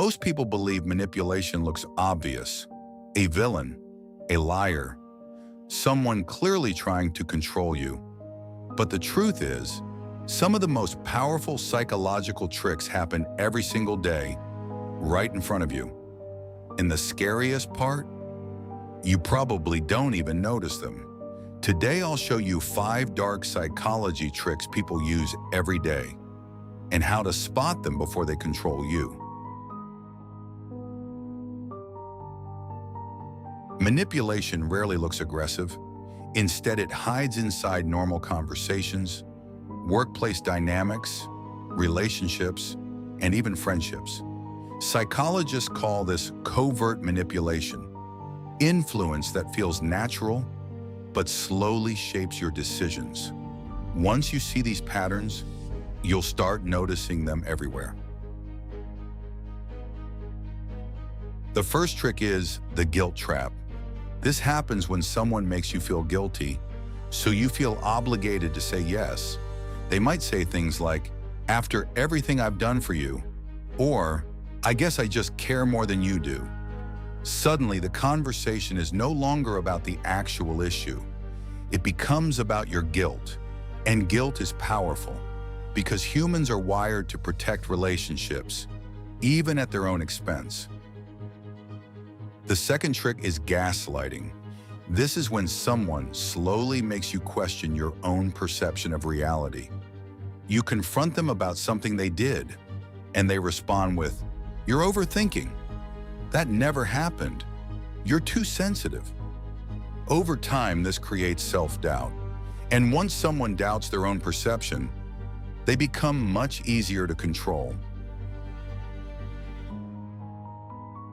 Most people believe manipulation looks obvious: a villain, a liar, someone clearly trying to control you. But the truth is, some of the most powerful psychological tricks happen every single day, right in front of you. And the scariest part? You probably don't even notice them. Today I'll show you 5 dark psychology tricks people use every day, and how to spot them before they control you. Manipulation rarely looks aggressive. Instead, it hides inside normal conversations, workplace dynamics, relationships, and even friendships. Psychologists call this covert manipulation, influence that feels natural but slowly shapes your decisions. Once you see these patterns, you'll start noticing them everywhere. The first trick is the guilt trap. This happens when someone makes you feel guilty, so you feel obligated to say yes. They might say things like, "After everything I've done for you," or "I guess I just care more than you do." Suddenly, the conversation is no longer about the actual issue. It becomes about your guilt. And guilt is powerful, because humans are wired to protect relationships, even at their own expense. The second trick is gaslighting. This is when someone slowly makes you question your own perception of reality. You confront them about something they did, and they respond with, "You're overthinking. That never happened. You're too sensitive." Over time, this creates self-doubt. And once someone doubts their own perception, they become much easier to control.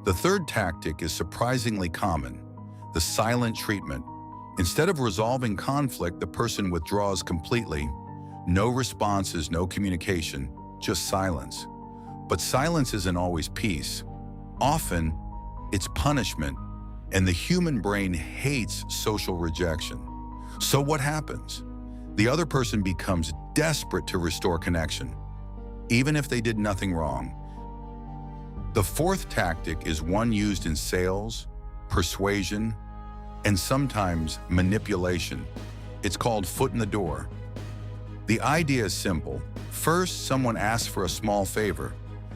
The third tactic is surprisingly common: the silent treatment. Instead of resolving conflict, the person withdraws completely. No responses, no communication, just silence. But silence isn't always peace. Often, it's punishment, and the human brain hates social rejection. So what happens? The other person becomes desperate to restore connection, even if they did nothing wrong. The fourth tactic is one used in sales, persuasion, and sometimes manipulation. It's called foot in the door. The idea is simple. First, someone asks for a small favor,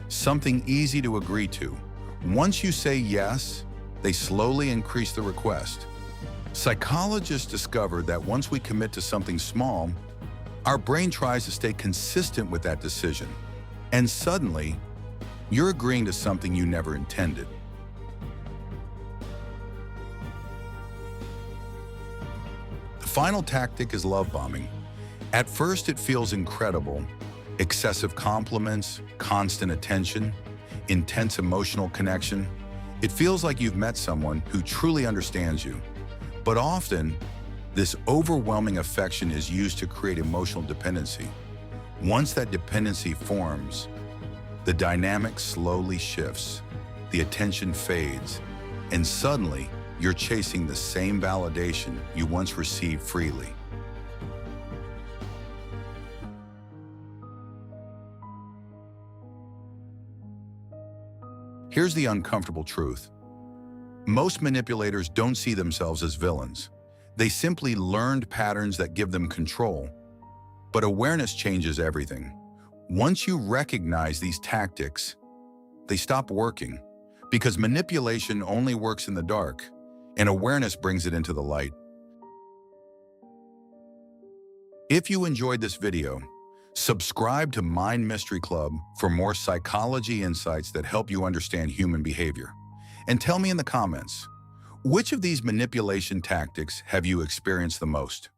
something easy to agree to. Once you say yes, they slowly increase the request. Psychologists discovered that once we commit to something small, our brain tries to stay consistent with that decision. And suddenly, you're agreeing to something you never intended. The final tactic is love bombing. At first, it feels incredible: excessive compliments, constant attention, intense emotional connection. It feels like you've met someone who truly understands you. But often, this overwhelming affection is used to create emotional dependency. Once that dependency forms, the dynamic slowly shifts, the attention fades, and suddenly you're chasing the same validation you once received freely. Here's the uncomfortable truth. Most manipulators don't see themselves as villains. They simply learned patterns that give them control. But awareness changes everything. Once you recognize these tactics, they stop working, because manipulation only works in the dark, and awareness brings it into the light. If you enjoyed this video, subscribe to Mind Mystery Club for more psychology insights that help you understand human behavior. And tell me in the comments, which of these manipulation tactics have you experienced the most?